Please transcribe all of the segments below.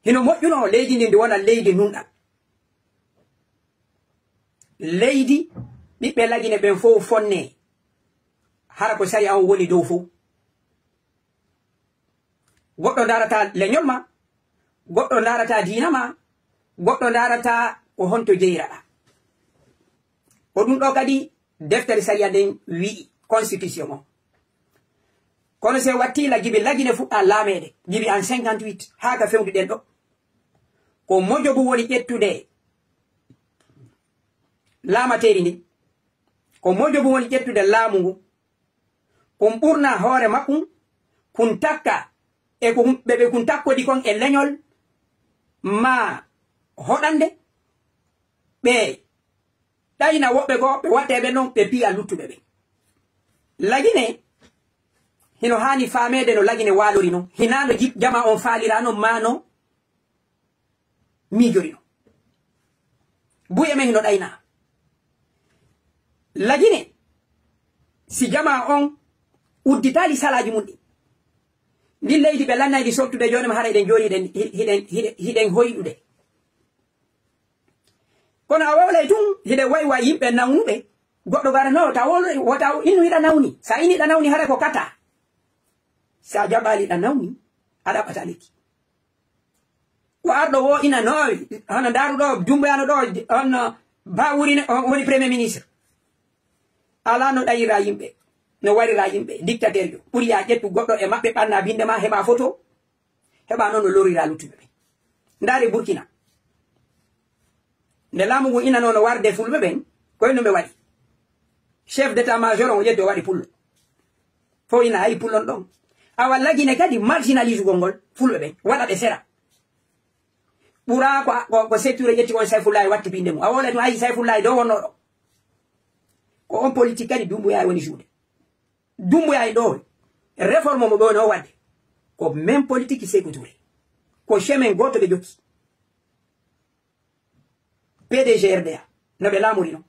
hino moƴƴuno leydi ndi ndi wona leydi nunɗa leydi ɓiɓɓe lagine ɓen fof fonne hara ko sari an woni dow fof goɗɗo darata leñol ma goɗɗo darata diina ma goɗɗo darata ko honto jeyiraɗa ko ɗum ɗo kadi deftere sariya nden wi'i constitution o kono se wattila gibi lagine fuɗɗa laamede gibi en 58 haa ka fewduɗen ɗo ko mojo bo woni ƴettude laamateri ndi ko mojo bo woni ƴettude laamu ngu kon ɓurna hoore makkum kun takka e ko ɓeɓe kun takkodi kon e leñol ma hoɗande ɓe ɗayna woɓɓe goo ɓe watteɓe noon ɓe piya luttuɓe ɓe lagine hino hani famede no lagine walori noon hinano jama on faalirano mano miijori no buye men hino ɗayna lagine si jama on udditali salaji mum ɗi ndin leydi ɓe lannaydi sottude jonima hara eɗen joni hiɗen hoyɗude kono a wawlay tun hiɗen waywa yimɓe nawnuɓe goɗɗo gara no ta wota innu hiɗa nawni sa ini ɗa nawni hara ko kata sa jaɓali ɗa nawni aɗa ɓata lekki ko arɗo wo ina no hono daruɗo dumboyano ɗo on ba wuri woni premier ministre ala no ɗayira yimɓe no warira yimɓe dictateur jo ɓuri ya ƴettu goɗɗo e maɓɓe ɓanna binde ma heɓa photo heɓa noon no lorira luttuɓe ɓe ndaari Burkina nde laamu ngu ina noon no warde fulɓe ɓen koyno ɓe waɗi chef d'état major on ƴeddi o waɗi pullo fo ina hayi pullon ɗon awa lagine kadi marginalise ngol fulɓe ɓen waɗa ɓe sera ɓura ko secture ƴetti on Sayfullahi watti binde mum a wola tun ayi Sayfullahi dow wonno ɗo ko on politique kadi Doumbouya woni juuɗe Doumbouya ɗo réforme mo ɓe woni o wadde ko même politique Sékou Touré ko chemin goto ɓe jokki PDG RDA no ɓe laamuri noon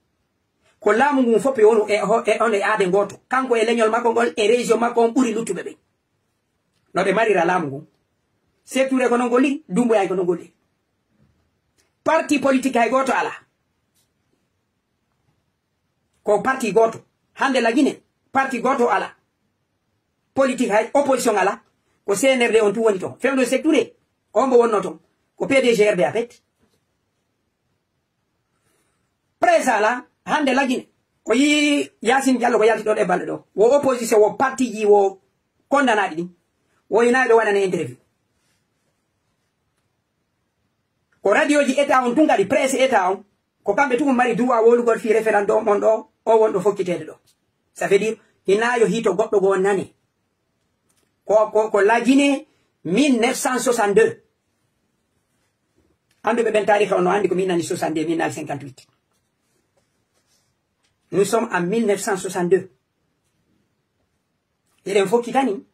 ko laamu ngun fof ɓe wonu on e aade goto kanko e leñol makko ngol e région makko on ɓuri luttuɓe ɓen no ɓe marira laamu ngun Sékou Touré ko non golli Doumbouya ko non golli parti politique hay goto ala ko parti goto hande lagine parti goto ala politique hay opposition ala ko CNRD on tu woni ton fewdo Sékou Touré on bo wonno ton ko PDG RDA pet presse ala hande lagine o yi Yacine Diallo ko yalti ɗo e balɗe ɗo wo opposition wo parti ji wo condamnaɗi ɗin wo inaɗo waɗane interview ko radio ji état on tun kadi presse état on ko kamɓe tun mari droit wolugol fi référendum on ɗo o wonɗo fokkitede ɗo ça veut dire hinayo hito goɗɗo go nane ko lagine 1962 anduɓe ɓen tarikh on no andi ko min nani 62 min nani 58 nous sommes en 1962 eɗen fokkitani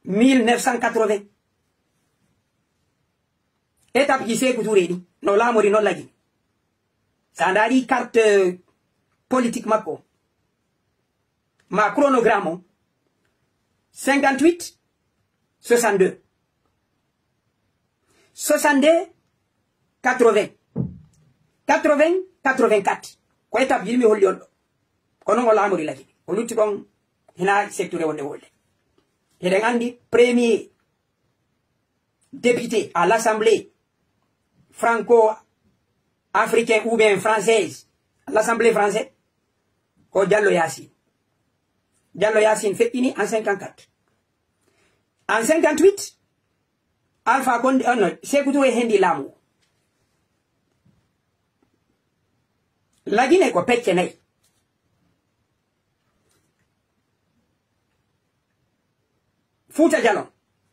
1980 étape ji Sékou Touré ɗi no laamori noon lagine sa ndaari carte politique makko ma chronogramme on 58 62 62 80 80 84 ko étape ji ɗi mi holli on ɗo ko noon o laamori lagine ko lutti ɗon hina Sékou Touré wonde wolde eɗen andi premier député à l'Assemblée franco-africain ou bien française, l'Assemblée française, ko Diallo Yacine. Diallo Yacine fait ini en 54. En 58, Alpha Condé, Sékou Touré hendi laamu. Lagine ko pecce nayi. Fouta Djallon,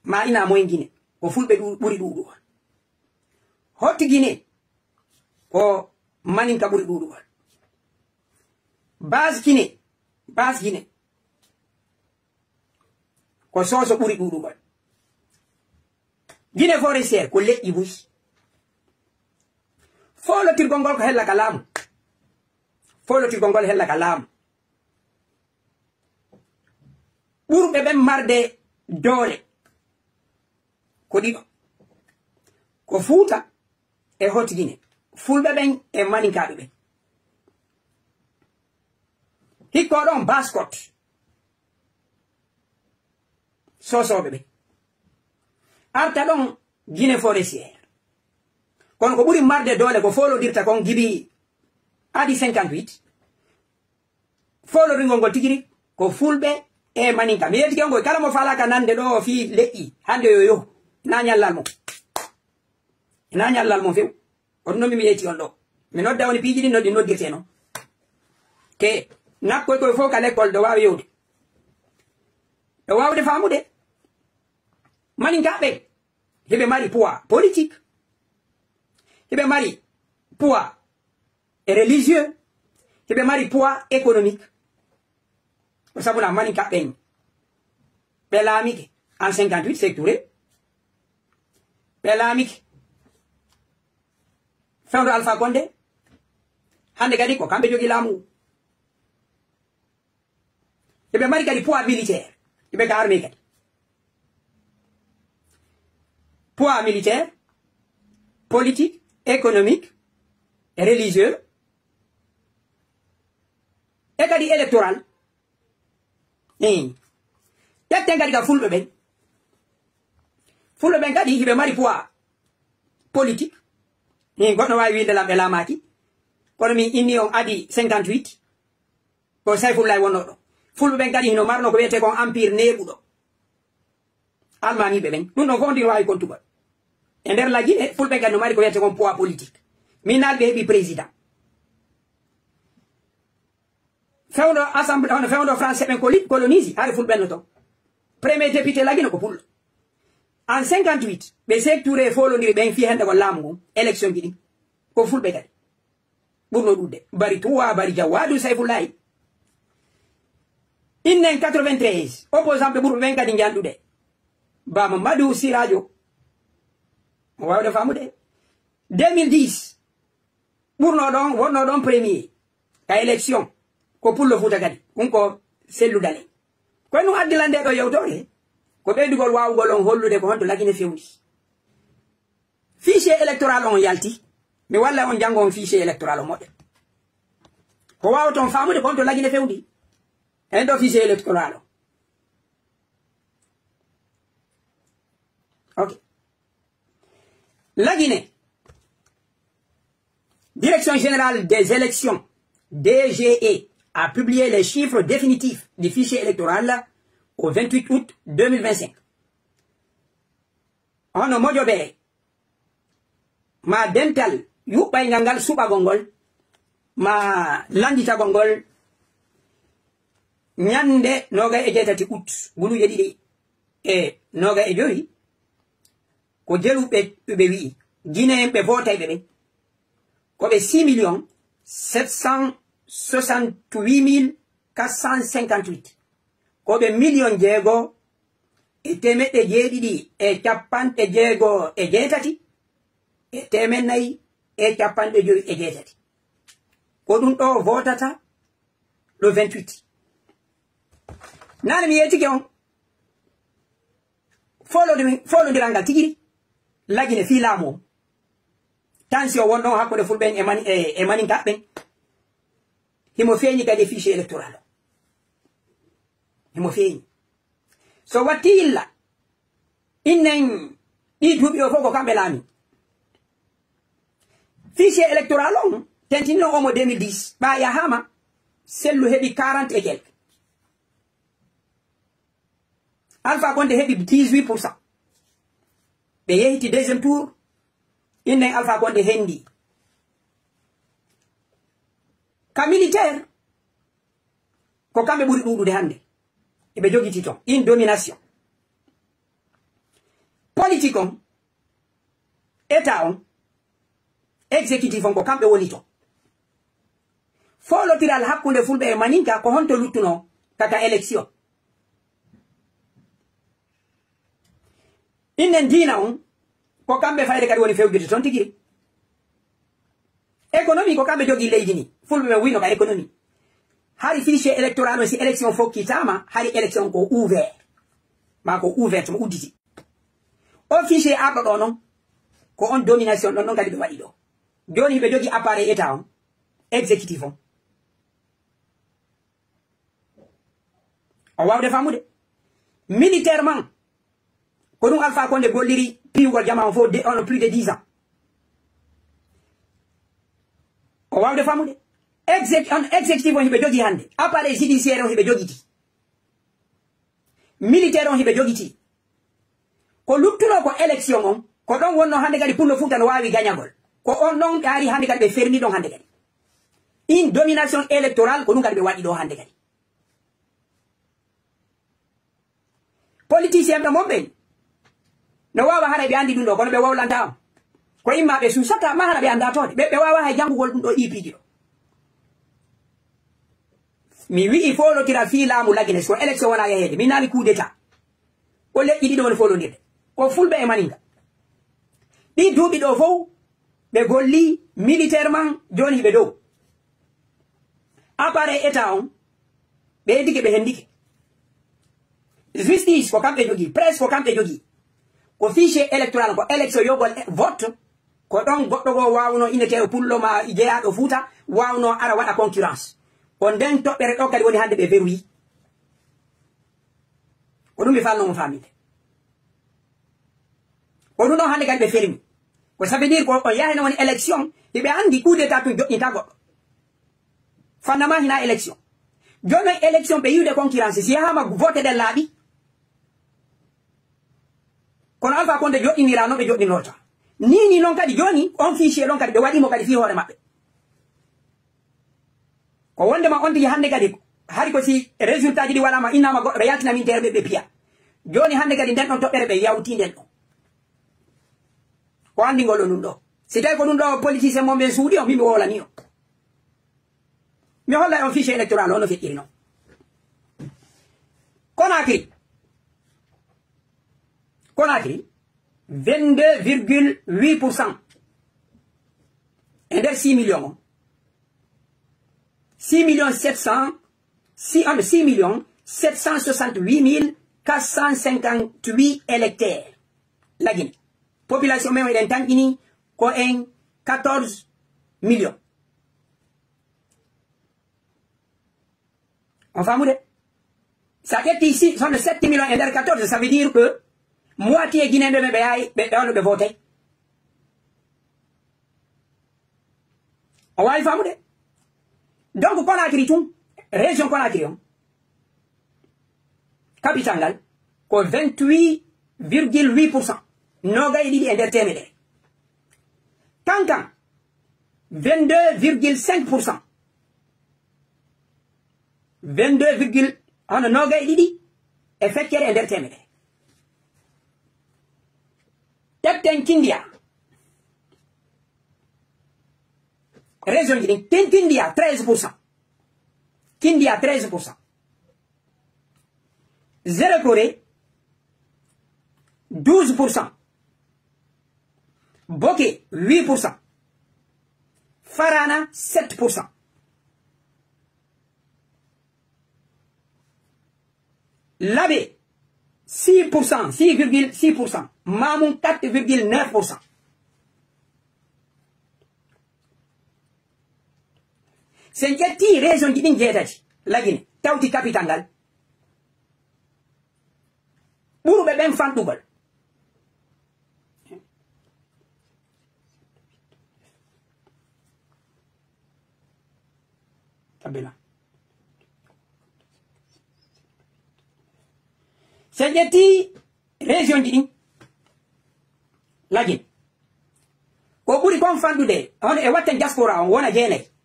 ma ina moyen Guinée, ko fulɓe ɓuri ɗuɗugo. Hotti Guinée ko maninka ɓuri ɗuɗugol base Guinée ko soso ɓuri ɗuɗugol Guinée forestière ko leƴƴi buy folotirgol ngol ko hella ka laamu folotirgol ngol hella ka laamu ɓurɓe ɓen marde doole ko ɗiɗo ko Fuuta e Hotguine fulɓe ɓen e maninkaɓe ɓen hikko ɗon Baskot sosoɓe ɓen arta ɗon Guinée forestière kono ko ɓuri marde doole ko folodirta kon gibi adi 58 foloringol ngol tigiri ko fulɓe e maninka mi yetike ngol kala mo falaka nande ɗo fi leƴƴi hande yo na ñallal mum few on noon mi yetti on ɗo mi nodda woni piiji ɗi no ɗi noddirte noon ke ngakkoy koye fof ka l'école ɗo wawi yewde ɗo wawde famude maninkaɓe heɓe mari poids politique heɓe mari poids religieux heɓe mari poids économique ko sabuna maninkaɓe ɓe laamike en 58 Sékou Touré ɓe laamike fewndo Alpha Condé hande kadi ko kamɓe jogi laamu heɓe mari kadi poids militaire heɓe ka armée kadi poids militaire politique économique religieux et kadi électoral ƴetten kadi ka fulɓe ɓen kadi hiɓe mari poids politique goɗɗo wawi winde lamɓe laamaki kono min inni on adi 58 ko Sayfullahi wonno ɗo fulɓe ɓen kadi hino marno ko wiyete kon empire neɓuɗo almamiɓe ɓen ɗum ɗon fof ndin wawi kontugol e nder la Guinée fulɓe kadi no mari ko wiyete kon poids politique min nalɓe heeɓi président fewdo assemblée on fewdo français ɓen colonise hari fulɓen no to premier député la Guinée ko pullo en 58 ɓe Sékou Touré folodiri ɓen fi hende ko laamu ngun élection ji ɗin ko fulɓe kadi ɓurno ɗudde bari tuwa bari Jawadu Sayfullahi innen 93 opposant ɓe ɓurɓe ɓen kadi janɗuɗe ba Mamadou Sirajo mo wawde famude 2010 ɓurno ɗon wonno ɗon premier ka élection ko pullo Fuuta kadi ɗum ko selludale koye ɗum addilande ɗo yewtore ko ɓeydugol wawugol on hollude ko honto lagine fewndi fichier électoral on yalti mi walla on jango on fichier électoral o moƴƴo ko wawaton famude ko honto lagine fewndi en ɗo fichier électoral o ok la Guinée Direction générale des élections DGE a publié les chiffres définitifs du fichier électoral au 28 août 2025. Ono mojobe ma dental yuɓɓay ngal suɓagol ngol ma landitagol ngol ñande 27 août guluuje ɗiɗi e 25 ko jeluɓe ɓe wi'i Guinéen ɓe votayɓe ɓe ko ɓe 6 768 458 ko ɓe million jeego e temeɗɗe jeeɗiɗi e capanɗe jeego e jeetati e temennayi e capanɗe joyi e jeetati ko ɗum ɗo votata le 28 nane mi yetike on folodiral ngal tigiri la Guinée fi laamu o tension wonɗon hakkude fulɓen e maninkaɓɓen himo feeñi kadi fichier électoral o himo feeñi so watti illa innen ɗi duuɓi o fof ko kamɓe laami fichier électoral on tentinno omo 2010 ɓa yahama sellu heɓi 40 et quelque Alpha Condé heɓi 18%. ɓe yehiti deuxième tour innen Alpha Condé hendi ka militaire ko kamɓe ɓuri ɗuɗude hande eɓe jogiti ton une domination politique on état on exécutif on ko kamɓe woni ton folotiral hakkunde fulɓe e maninka ko honto luttuno kaka élection innen diina on ko kamɓe fayde kadi woni fewjude ton tigiri économie ko kamɓe jogi leydi ni fulɓe men wino ka économie hari fichier électoral o si élection fokkitama hari élection ko ouvert ma ko ouvert mo udditi o fichier arɗo ɗo noon ko on domination ɗon ɗon kadi ɓe waɗi ɗo joni ɓe jogi appareil état on exécutif on o wawde famude militairement ko ɗum Alpha Condé golliri piwgol jama on fof on plus de 10 ans o wawde famude exécutif on hiɓe jogi hande appareil judiciaire on hiɓe jogiti militaire on hiɓe jogiti ko luttuno ko élection on ko ɗon wonno hande kadi pullo Fouta no wawi gagnagol ko on ɗon ɓe ari hande kadi ɓe ferni ɗon hande kadi une domination électorale ko ɗum kadi ɓe waɗi ɗo hande kadi politicien ɓe mon ɓen no wawa hara ɓe andi ɗum ɗo kono ɓe wawlanta on ko imma ɓe susata ma hara ɓe anda tode ɓe wawa hay janngugol ɗum ɗo ipiji ɗo mi wi'i folotira fi laamu lagine so élection wona yahede min nani coup d'état o leƴƴi ɗiɗo woni folodirde ko fulɓe e maninga ɗi duuɓi ɗo fof ɓe golli militairement joni hiɓe dow appareil état on ɓe heddike ɓe hendike justice ko kamɓe jogui presse ko kamɓe jogui ko fichier électoral ko élection yogol vote ko ɗon goɗɗo go wawno inete pullo ma jeeyaɗo Fouta wawno ara waɗa concurrence ko nden toɓɓere ɗo kadi woni hande ɓe verrouille ko ɗum mi falno mo famide ko ɗum ɗon hande kadi ɓe fermi ko ça veut dire ko on yahino woni élection hiɓe andi coup d'état tun joƴƴinta goɗɗo fannama hina élection joni élection ɓe yiwde concurrence si yahama vote ɗen laaɓi kono Alpha Condé joɗɗinira noon ɓe joɗɗinota ni noon kadi joni on fichier ɗon kadi ɓe waɗimo kadi fi hoore maɓɓe ko wondema on tigi hande kadi hari ko si résultat ji ɗi waɗama innama goɗɗo ɓe yaltina min tere ɓe piya joni hande kadi nden ɗon toɓɓere ɓe yawti nden ɗon ko andigol ɗo ɗum ɗo si tawi ko ɗum ɗo politicien mon ɓe suuɗi o min mi wolani o mi holla on fichier électoral o no feƴƴiri noon Conakry 22,8% e nder 6 millions o 6,768,458 électeurs la Guinée population men eɗen tanƴini ko en 14 millions on famude sa ƴetti ici sono 7 millions e nder 14 ça veut dire que moitié guinéen ɓe ɓe yahi ɓe ono ɓe voté on wawi famude donc Conakry tun région Conakry on capital ngal ko 28,8% nogaye ɗiɗi e nder temedere Kankan 22,5% 22, hono nogaye ɗiɗi e feccere e nder temedere Tepten Kindia région ji ɗin Kindia 13%. Kindia 13%. Zéro Corée 12%. Boké 8%. Farana 7%. Labé 6%, 6,6%. Mamoun 4,9%. Se ƴetti région ji ɗin jeetati la Guinée tawti capital ngal ɓurɓe ɓen fanɗugol tabila se ƴetti région ji ɗin la Guinée ko ɓuri kon fanɗude on e watten diaspora on wona jeenayi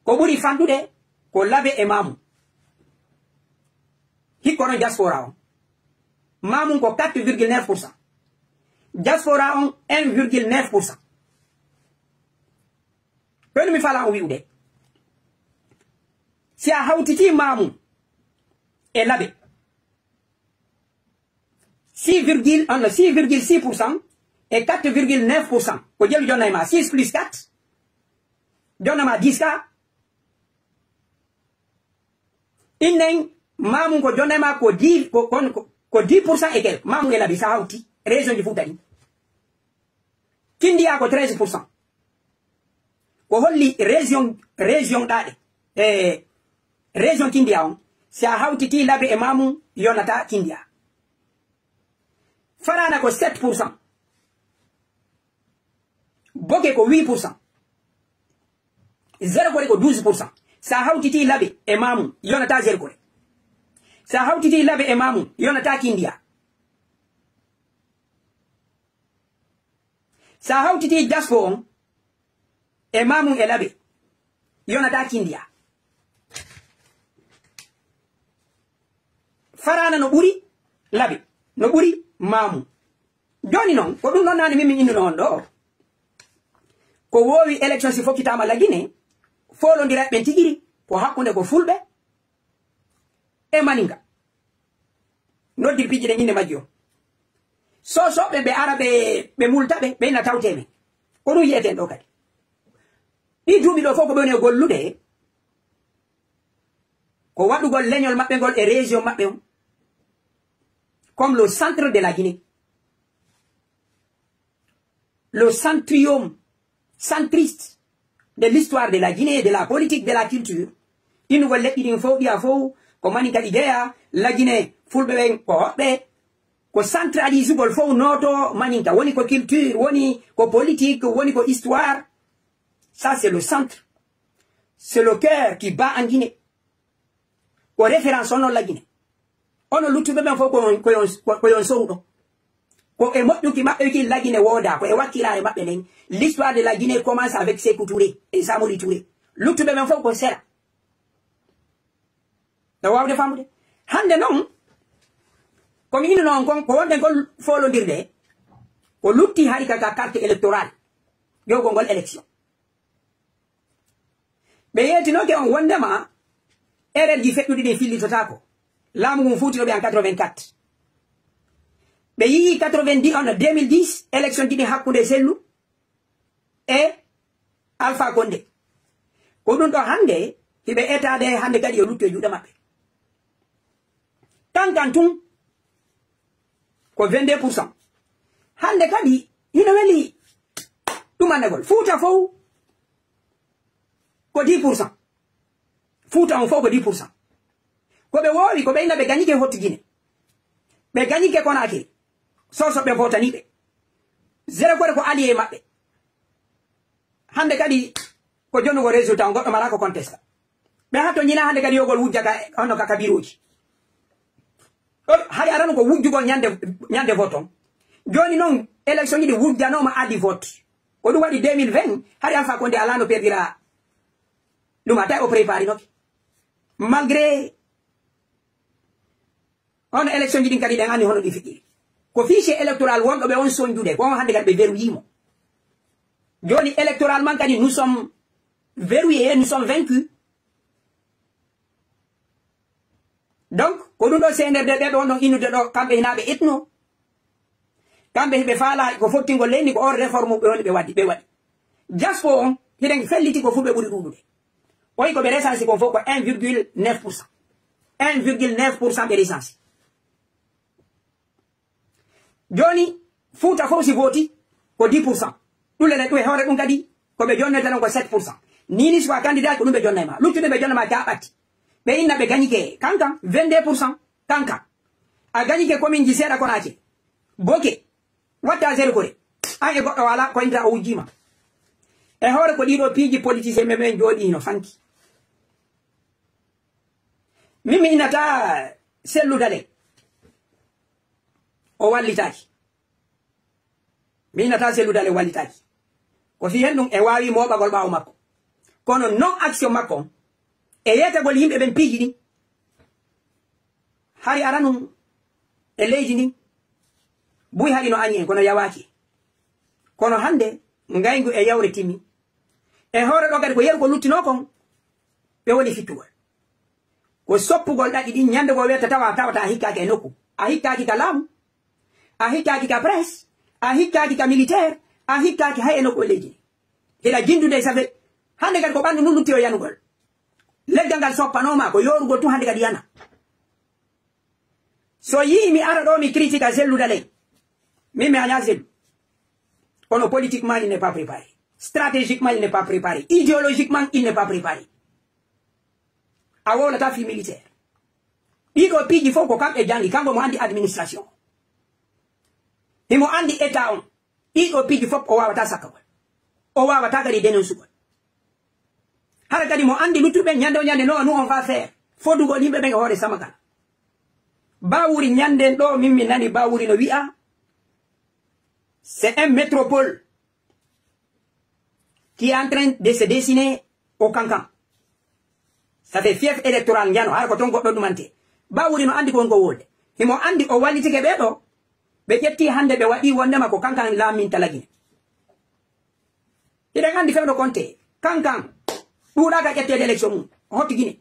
ko ɓuri fanɗude ko Labé e Mamou hikko non diaspora on Mamou ko 4,9%. Diaspora on 1,9%. Pelu mi fala on wi'ude si a hawtiti Mamou e Labé 6,6% et 4,9%. Ko jelu jonna ma 6 plus 4 jonna ma 10K. Innen Mamou ko jonna ma ko 10% et quel. Mamou e Labé sa hawti région ji Fouta ni Kindia ko 13%. Ko holli région dade région Kindia on si a hawtiti labe e mamu yonata Kindia. Farana ko 7%. Boke ko 8%. Zero ko 12%. Sa hawtiti labe e mamu yonata zero ko. Sa hawtiti labe e mamu yonata Kindia. Sa hawtiti jaspo on e mamu e labe yonata Kindia. Farana no buri labe no buri mamu. Joni non ko dum non nani mimi indu non do ko wowi election si fokitama la Guinée folo ndira ben tigiri ko hakkunde ko fulbe e maninga noddi piji de nyinde majjo so be arabe be multabe be na tawteme ko dum yeten do kadi di duubi do foko bone gollude ko wadugol leñol mabbe gol e région mabbe on comme le centre de la Guinée, le centrium centriste de l'histoire de la Guinée, de la politique, de la culture. Il nous voit il faut dire faux comme manika idea la Guinée fulbe ko centralise ko fo noto maninka woni ko culture woni ko politique woni ko histoire. Ça c'est le centre, c'est le cœur qui bat en Guinée. Ko référence on la Guinée. Ono lutube ben fo ko yon sondo ko e moddu ki mabbe ki la Guinée woda ko e wakila e mabbe len. L'histoire de la Guinée commence avec Sékou Touré et Samori Touré. Lutube ben fo ko sera da wawde famude hande non comme ino non ko wonde gol folo dirde ko lutti hari ka carte électorale yogo ngol élection be yeti no ke on wondema erel ji feddude de filli totako lamu mum fuutino be en 84 be yi 90 en 2010 élection didi hakkunde Sellu e Alpha Condé ko dun do hande hibe etade hande kadi yo lutto juude mabbe tankantum ko 22%. Hande kadi hino weli dumanagol fuuta fo ko 10%. Fuuta on fo ko 10%. Ko be wori ko be ina be gagnike hotti Guinée. Be gagnike Conakry. So be votani be. Zero ko allié mabbe. Hande kadi ko jonnugo résultat on goddo mala ko contesta. Be hatto nyina hande kadi yogol wujjaga onno ka kabiruji. Hari arano ko wujjugol nyande voton. Joni non élection yi di wujjanoma adi vote. Ko dum wadi 2020 hari Alpha Condé alano perdira lumata o prépari nok. Malgré on élection yi din kadi den andi hono di fikiri. Ko fichier électoral wondo be on sonjude ko hande kadi be verrouillimo. Joni électoralement kadi nous sommes verrouillés, nous sommes vaincus. Donc, ko dum do CNRD be on inude do kambe hinabe etno. Kambe be faala ko fottingo lenni ko or réforme be woni be wadi. Jaspo on hiden felliti ko fube buri dudude. Oyi ko be recensi ko foko 1,9%. 1,9% de recensi. Joni futa fo si voti ko 10%. Dule ne to e hore dum kadi ko be jonne tan ko 7%. Nini soit candidat ko dum be jonne ma. Lutude be jonne ma jaabati. Be inna be gagnike kankan 22% kankan. A gagnike commune ji seda konaje. Boke wata zero kore. Ay goddo wala ko inda o wujima. E hore ko dido piji politicien men jodi no fanki. Mimi inata Sellu Dale o wallitaki. Mi inata Sellu Dale wallitaki. Ko fi hendum e wawi mobagol bawo makko. Kono non action makko e yeta gol yimbe ben piji ni hari aranum e leji ni buy hari no anyen kono yawaki kono hande ngaygu e yawre timi e hore do gadi ko yer ko luttino kon be woni fitugol ko soppugol dadi di nyande go weta tawata hikkaaki e nokku a hikkaaki ka lamu a hikkaaki ka presse a hikkaaki ka militaire a hikkaaki hay e nokku leji ila jindude sabe hande gadi ko bandu nu lutti o yanugol leggal soppanoma ko yorugol tu hande kadi yana so yi mi ara do mi critique Sellu Dale mi anya Sellu Ono politiquement, il n'est pas préparé. Stratégiquement, il n'est pas préparé. Idéologiquement, il n'est pas préparé. Awo la tafi militaire. Iko piji foko kam e jangi kango mo andi administration. Imo andi état on. Iko piji foko o wawata sakawal. O wawata gadi dénonce. Hara kadi mo andi lutube nyande no nous on va faire. Fodugo limbe be hore samaka. Bawuri nyande do mimmi nani bawuri no wi'a. C'est un métropole qui est en train de se dessiner au Kankan. Ça fait fief électoral ngano har ko ton goddo dumante. Bawuri no andi ko ngo wolde. Himo andi o walliti ke be do be jetti hande be wadi wonde mako Kankan la min talagine. Ida andi fewdo konte Kankan bura ga jette élection mum hoti Guinée.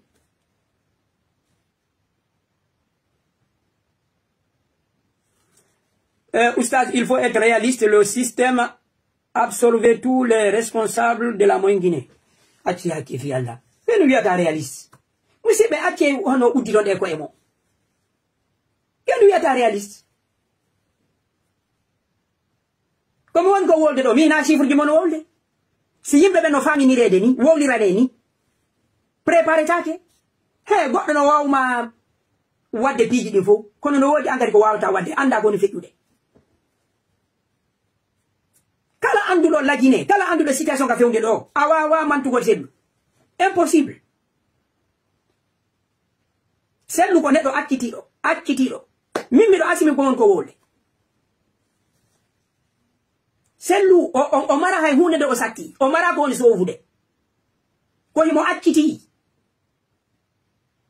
Oustaz, il faut être réaliste. Le système absorbe tous les responsables de la moyenne Guinée. Achi haki fi Allah. Mais nous y a réaliste. Vous savez, achi on a outil de quoi et moi. Et nous y a réaliste. Comme on go world do, mi na chiffre du mono world. Si yimbe be no fami ni rede ni, woli rade ni. Prepare take. He, goddo no wawma wadde piji din fo. Kono no wodi angari ko wawta wadde anda ko ni fekkude. Kala andulo la Guinée, kala andulo situation ka fewnde do, awa mantugo seddu. Impossible. Seddu ko neddo accitido. Mimmi do asimi ko won ko wolde. Sellu o mara hay hunde do o sakki, o mara ko woni sovude. Ko himo acciti.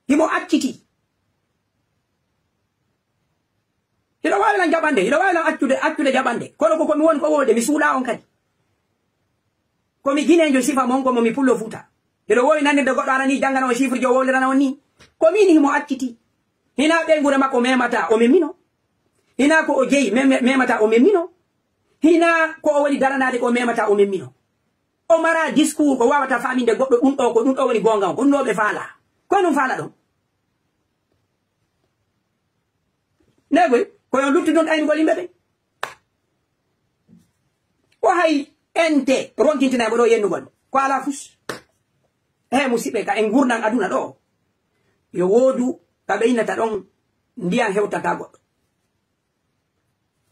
Himo acciti. Ila wala jabande, ila wala accude jabande. Kono ko mi won ko wode mi suula on kadi. Ko mi Guinée jo sifa mon ko mi pullo futa. Ila wowi nande de goddo arani jangana o chiffre jo wolirana on ni. Ko mini himo acciti. Hina be ngure makko memata o memino. Hina ko o jeyi memata o memino. Hina ko o woni daranade ko memata o memino. O mara discours ko wawata faminde goddo dum do woni gonga ko no be faala. Ko non faala don. Nego ko yon lutti don ayni golimbe be. O hay ente rontintina bo do yennugol. Ko ala fus. Musibe ka en gurnan aduna do. Yo wodu ka be inata don ndiyan hewtata goddo.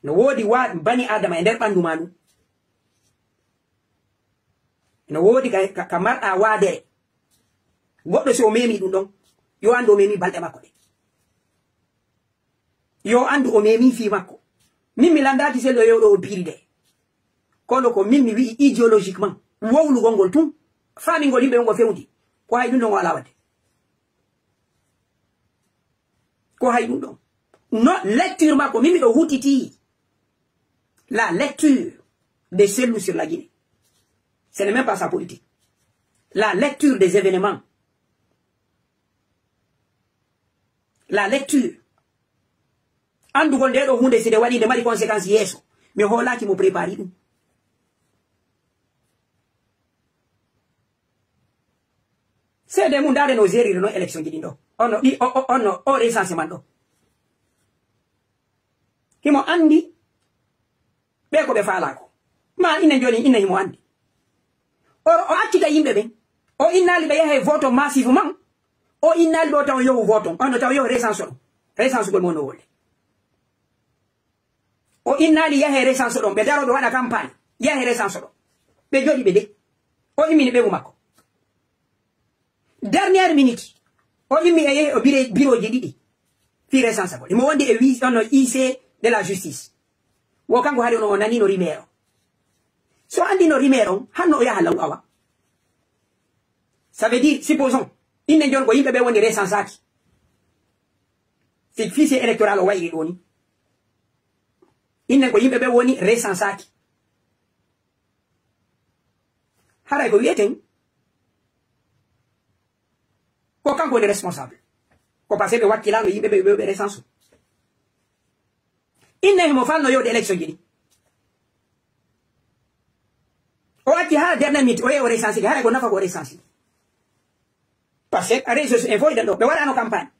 No wodi bani adama e nder bandu manu. No wodi ka mar'a wade. Goddo so memi dum don. Yo ando memi balde makko de. Yo andu o memi fi makko. Mimmi landati selo yo do biride. Kono ko mimmi wi idéologiquement wowlu gongol tum fami ngol yimbe ngo fewndi ko hay dum don wala wade. Ko hay dum don. No lecture makko mimmi do hutiti. La lecture des cellules sur la Guinée. Ce n'est même pas sa politique. La lecture des événements. La lecture. Andu gonde do hunde sede wadi de mari conséquences yeso. Mi hola ki mo prépari dum. Sede mun dare no zeri no élection gi dindo. Ono o recensement do. Kimo andi be ko be faala ko. Ma ina joni ina himo andi. O accita yimbe be. O innali be yahe vote massivement. O innali do taw yo vote. Ono taw yo recensement. Recensement mo no wolde. O innali yahe recensement be daro do wada campagne. Yahe recensement. Be jodi be de. O imini be mako. Dernière minute. O imi yahe o bureau je didi. Fi recensement. Mo wonde e wi ono IC de la justice. Wokango hari ono nani no rimero. So andi no rimero, hanno ya hala awa. Ça veut dire, supposons, inne jon ko yimbe be woni recensaki. C'est fichier électoral o wayi woni. Inne ko yimbe be woni recensaki. Haray ko wieten. Ko kanko woni responsable. Ko passé be wakilano yimbe be recensu. Inne mo fanno yo de élection jini. O ati ha dernière minute o ye o recensi ha ko nafa ko recensi. Parce que réseaux info idando be wara no campagne.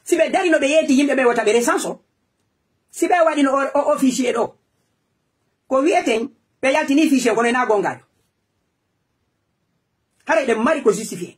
Si be dari no be yeti yimbe be wata be recenso. Si be wadi no officier do. ko wi'eten ɓe yaltini fiche kono na gongajo hara ɗen mari ko justifié